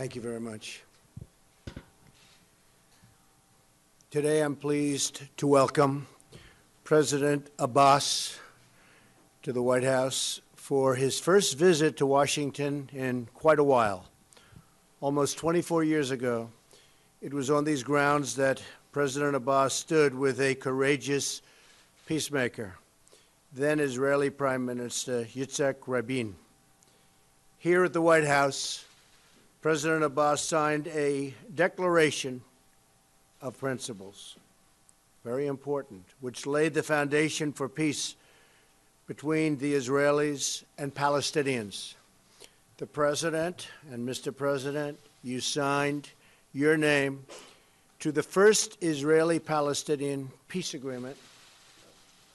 Thank you very much. Today I'm pleased to welcome President Abbas to the White House for his first visit to Washington in quite a while. Almost 24 years ago, it was on these grounds that President Abbas stood with a courageous peacemaker, then Israeli Prime Minister Yitzhak Rabin. Here at the White House, President Abbas signed a declaration of principles, very important, which laid the foundation for peace between the Israelis and Palestinians. The President and Mr. President, you signed your name to the first Israeli-Palestinian peace agreement.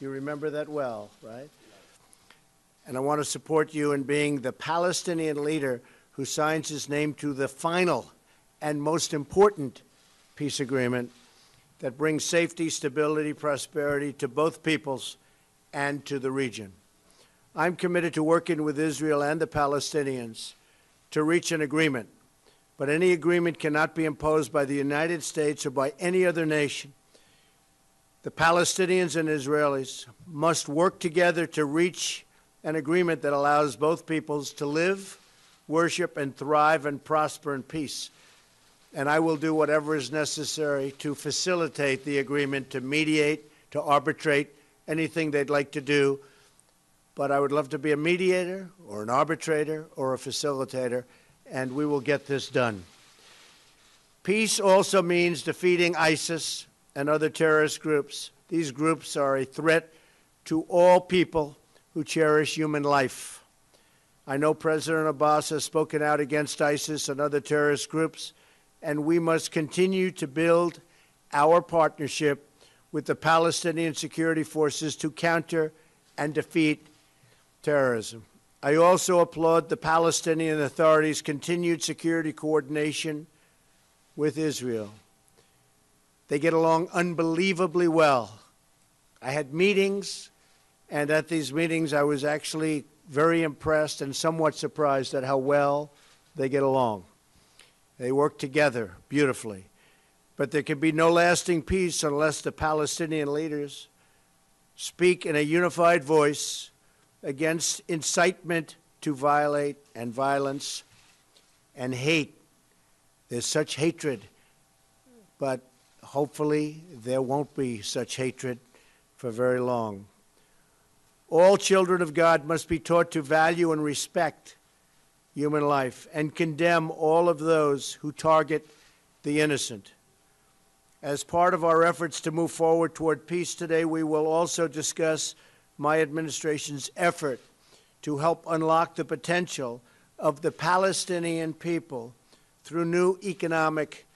You remember that well, right? And I want to support you in being the Palestinian leader who signs his name to the final and most important peace agreement that brings safety, stability, prosperity to both peoples and to the region. I'm committed to working with Israel and the Palestinians to reach an agreement, but any agreement cannot be imposed by the United States or by any other nation. The Palestinians and Israelis must work together to reach an agreement that allows both peoples to live, worship, and thrive and prosper in peace. And I will do whatever is necessary to facilitate the agreement, to mediate, to arbitrate, anything they'd like to do. But I would love to be a mediator or an arbitrator or a facilitator, and we will get this done. Peace also means defeating ISIS and other terrorist groups. These groups are a threat to all people who cherish human life. I know President Abbas has spoken out against ISIS and other terrorist groups, and we must continue to build our partnership with the Palestinian security forces to counter and defeat terrorism. I also applaud the Palestinian Authority's continued security coordination with Israel. They get along unbelievably well. I had meetings, and at these meetings I was actually very impressed and somewhat surprised at how well they get along. They work together beautifully. But there can be no lasting peace unless the Palestinian leaders speak in a unified voice against incitement to violate and violence and hate. There's such hatred, but hopefully there won't be such hatred for very long. All children of God must be taught to value and respect human life and condemn all of those who target the innocent. As part of our efforts to move forward toward peace today, we will also discuss my administration's effort to help unlock the potential of the Palestinian people through new economic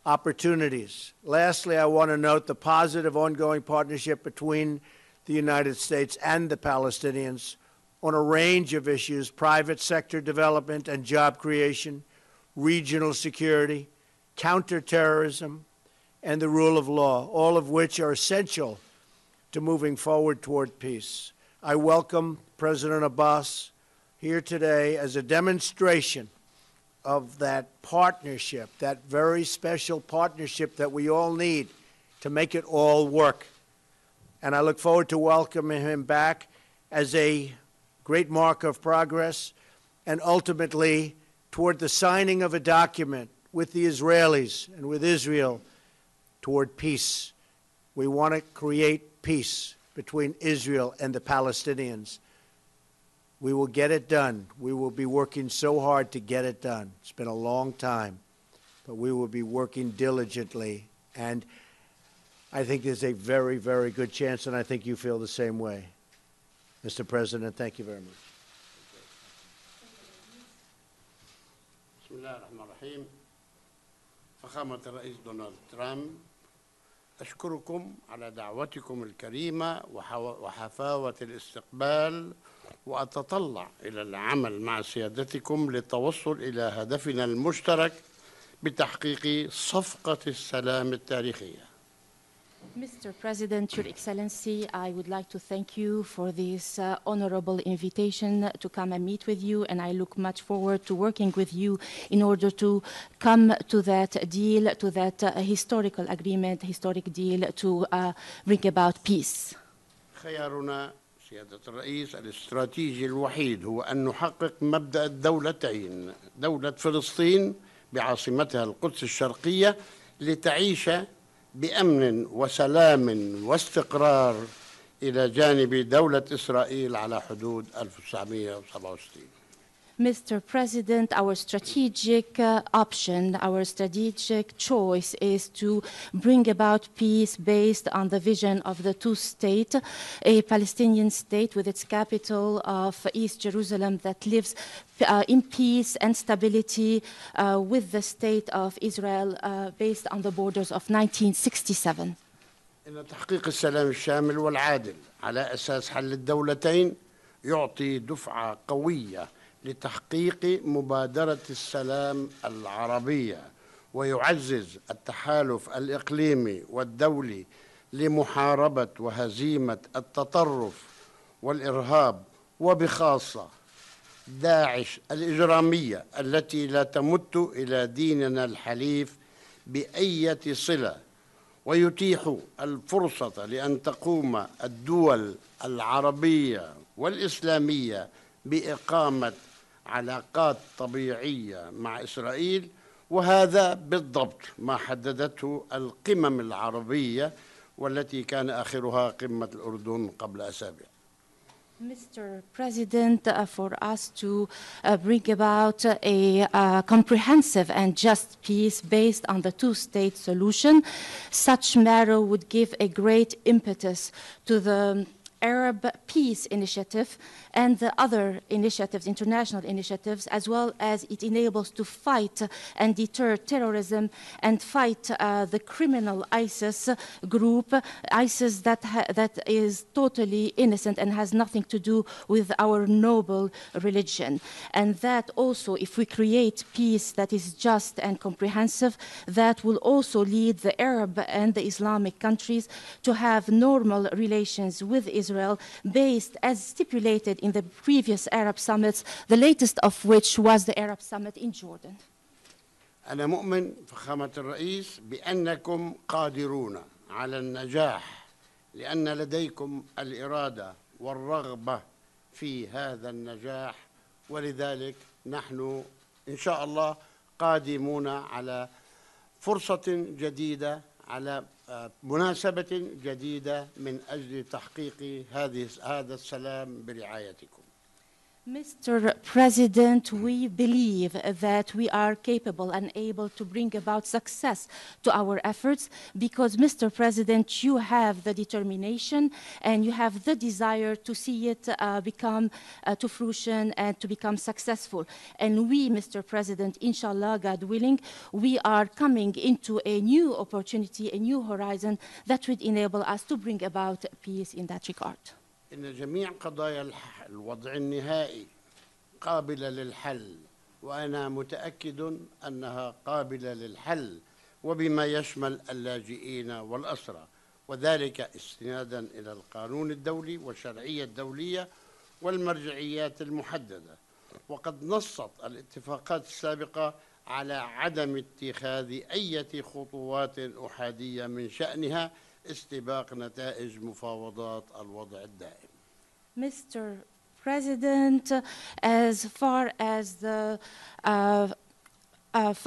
opportunities. Lastly, I want to note the positive ongoing partnership between the United States and the Palestinians on a range of issues: private sector development and job creation, regional security, counterterrorism, and the rule of law, all of which are essential to moving forward toward peace. I welcome President Abbas here today as a demonstration of that partnership, that very special partnership that we all need to make it all work. And I look forward to welcoming him back as a great mark of progress and ultimately toward the signing of a document with the Israelis and with Israel toward peace. We want to create peace between Israel and the Palestinians. We will get it done. We will be working so hard to get it done. It's been a long time, but we will be working diligently. And I think there's a very, very good chance, and I think you feel the same way. Mr. President, thank you very much. بسم الله الرحمن الرحيم. فخامة الرئيس دونالد ترامب، أشكركم على دعوتكم الكريمة وحفاوة الاستقبال، وأتطلع إلى العمل مع سيادتكم للتوصل إلى هدفنا المشترك بتحقيق صفقة السلام التاريخية. Mr. President, Your Excellency, I would like to thank you for this honorable invitation to come and meet with you, and I look much forward to working with you in order to come to that deal, to that historical agreement, historic deal to bring about peace. خيارنا سيادة الرئيس الاستراتيجي الوحيد هو أن نحقق مبدأ الدولتين، دولة فلسطين بعاصمتها القدس الشرقية لتعيش بأمن وسلام واستقرار إلى جانب دولة إسرائيل على حدود 1967. Mr. President, our strategic option, our strategic choice is to bring about peace based on the vision of the two-state, a Palestinian state with its capital of East Jerusalem that lives in peace and stability with the state of Israel based on the borders of 1967. إن تحقيق السلام الشامل والعادل على أساس حل الدولتين يعطي دفعة قوية لتحقيق مبادرة السلام العربية ويعزز التحالف الإقليمي والدولي لمحاربة وهزيمة التطرف والإرهاب وبخاصة داعش الإجرامية التي لا تمت إلى ديننا الحليف بأية صلة، ويتيح الفرصة لأن تقوم الدول العربية والإسلامية بإقامة علاقات طبيعية مع إسرائيل، وهذا بالضبط ما حددته القمم العربية والتي كان آخرها قمة الأردن قبل أسابيع. Mr. President, for us to bring about a comprehensive and just peace based on the two-state solution, such matter would give a great impetus to the Arab Peace Initiative and the other initiatives, international initiatives, as well as it enables to fight and deter terrorism and fight the criminal ISIS group, ISIS that is totally innocent and has nothing to do with our noble religion. And that also, if we create peace that is just and comprehensive, that will also lead the Arab and the Islamic countries to have normal relations with Israel based as stipulated in the previous Arab summits, the latest of which was the Arab summit in Jordan. أنا مؤمن فخامة الرئيس بأنكم قادرون على النجاح لأن لديكم الإرادة والرغبة في هذا النجاح، ولذلك نحن إن شاء الله قادمون على فرصة جديدة، على مناسبة جديدة من أجل تحقيق هذا السلام برعايتكم. Mr. President, we believe that we are capable and able to bring about success to our efforts because, Mr. President, you have the determination and you have the desire to see it become to fruition and to become successful. And we, Mr. President, inshallah, God willing, we are coming into a new opportunity, a new horizon that would enable us to bring about peace in that regard. إن جميع قضايا الوضع النهائي قابلة للحل، وأنا متأكد أنها قابلة للحل وبما يشمل اللاجئين والأسرى، وذلك استنادا إلى القانون الدولي والشرعية الدولية والمرجعيات المحددة. وقد نصت الاتفاقات السابقة على عدم اتخاذ أي خطوات أحادية من شأنها استباق نتائج مفاوضات الوضع الدائم. Mr. President, as far as the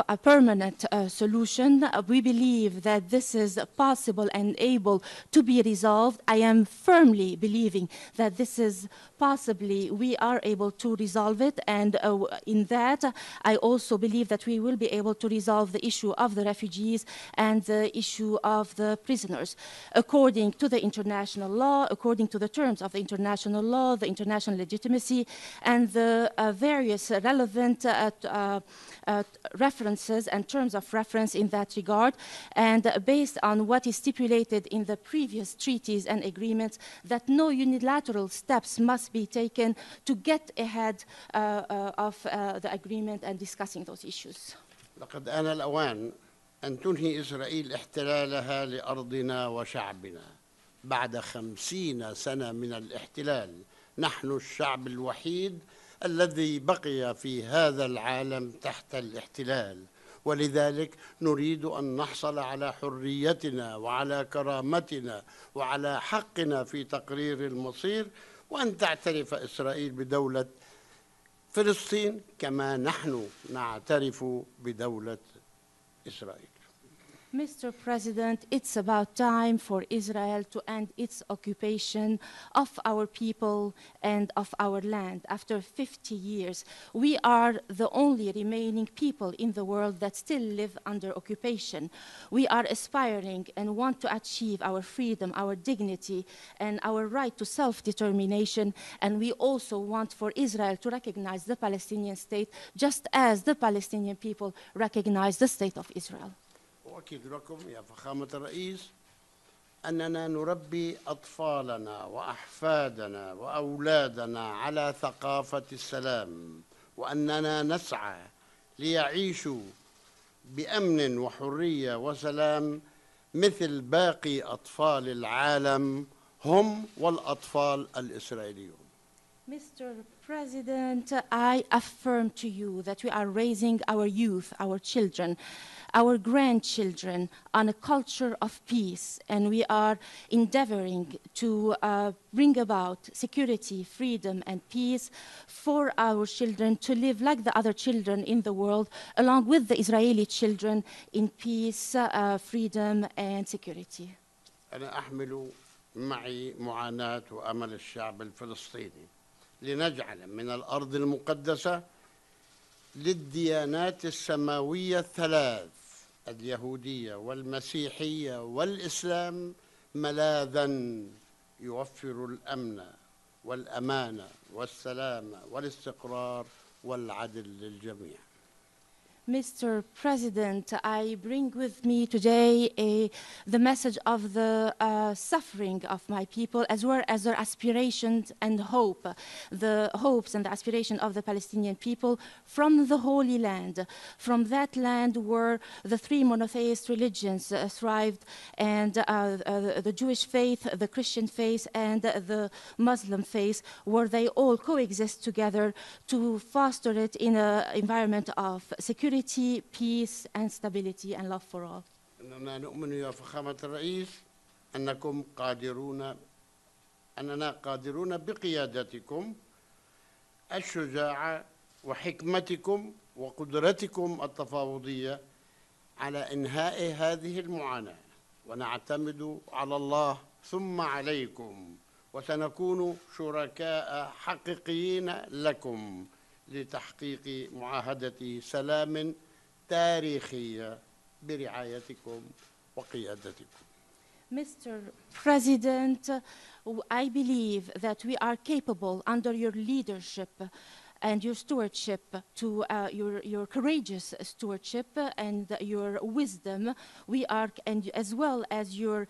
a permanent solution, we believe that this is possible and able to be resolved. I am firmly believing that this is possibly we are able to resolve it, and in that I also believe that we will be able to resolve the issue of the refugees and the issue of the prisoners according to the international law, according to the terms of the international law, the international legitimacy, and the various relevant references and terms of reference in that regard, and based on what is stipulated in the previous treaties and agreements, that no unilateral steps must be taken to get ahead of the agreement and discussing those issues. لقد آن الأوان أن تنهي إسرائيل احتلالها لأرضنا وشعبنا. بعد 50 سنة من الاحتلال نحن الشعب الوحيد الذي بقي في هذا العالم تحت الاحتلال، ولذلك نريد أن نحصل على حريتنا وعلى كرامتنا وعلى حقنا في تقرير المصير، وأن تعترف إسرائيل بدولة فلسطين كما نحن نعترف بدولة إسرائيل. Mr. President, it's about time for Israel to end its occupation of our people and of our land. After 50 years, we are the only remaining people in the world that still live under occupation. We are aspiring and want to achieve our freedom, our dignity, and our right to self-determination. And we also want for Israel to recognize the Palestinian state just as the Palestinian people recognize the state of Israel. أؤكد لكم يا فخامة الرئيس أننا نربي أطفالنا وأحفادنا وأولادنا على ثقافة السلام، وأننا نسعى ليعيشوا بأمن وحرية وسلام مثل باقي أطفال العالم هم والأطفال الإسرائيليون. Mr. President, I affirm to you that we are raising our youth, our children, our grandchildren on a culture of peace, and we are endeavoring to bring about security, freedom, and peace for our children to live like the other children in the world, along with the Israeli children in peace, freedom, and security. أنا أحمل معي معاناة وأمل الشعب الفلسطيني لنجعل من الأرض المقدسة للديانات السماوية الثلاث اليهودية والمسيحية والإسلام ملاذاً يوفر الأمن والأمان والسلام والاستقرار والعدل للجميع. Mr. President, I bring with me today the message of the suffering of my people, as well as their aspirations and hope, the hopes and the aspiration of the Palestinian people from the Holy Land, from that land where the three monotheist religions thrived, and the Jewish faith, the Christian faith, and the Muslim faith, where they all coexist together to foster it in an environment of security, peace, and stability, and love for all. أننا نؤمن يا فخامة الرئيس أننا قادرون بقيادتكم الشجاعة وحكمتكم وقدرتكم التفاوضية على إنهاء هذه المعاناة، ونعتمد على الله ثم عليكم، وسنكون شركاء حقيقيين لكم لتحقيق معاهدة سلام تاريخية برعايتكم وقيادتكم. Mr. President, I believe that we are capable under your leadership and your stewardship, to your courageous stewardship and your wisdom. We are, and as well as your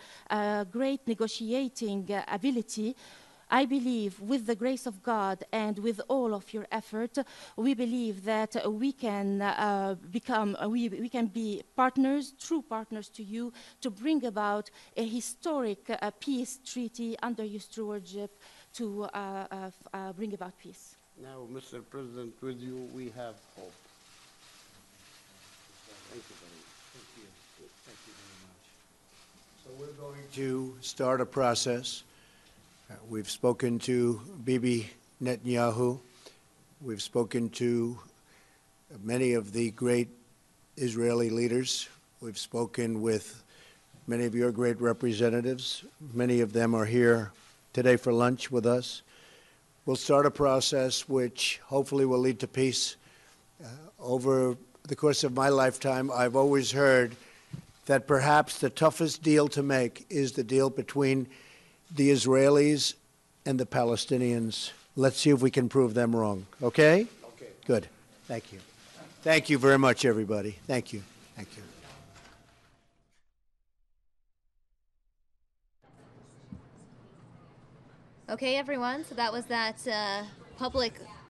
great negotiating ability, I believe with the grace of God and with all of your effort, we believe that we can we can be partners, true partners to you, to bring about a historic peace treaty under your stewardship to bring about peace. Now, Mr. President, with you we have hope. Thank you very much. Thank you. Thank you very much. So we're going to start a process. We've spoken to Bibi Netanyahu. We've spoken to many of the great Israeli leaders. We've spoken with many of your great representatives. Many of them are here today for lunch with us. We'll start a process which hopefully will lead to peace. Over the course of my lifetime, I've always heard that perhaps the toughest deal to make is the deal between the Israelis and the Palestinians. Let's see if we can prove them wrong. Okay? Okay. Good. Thank you. Thank you very much, everybody. Thank you. Thank you. Okay, everyone. So that was that public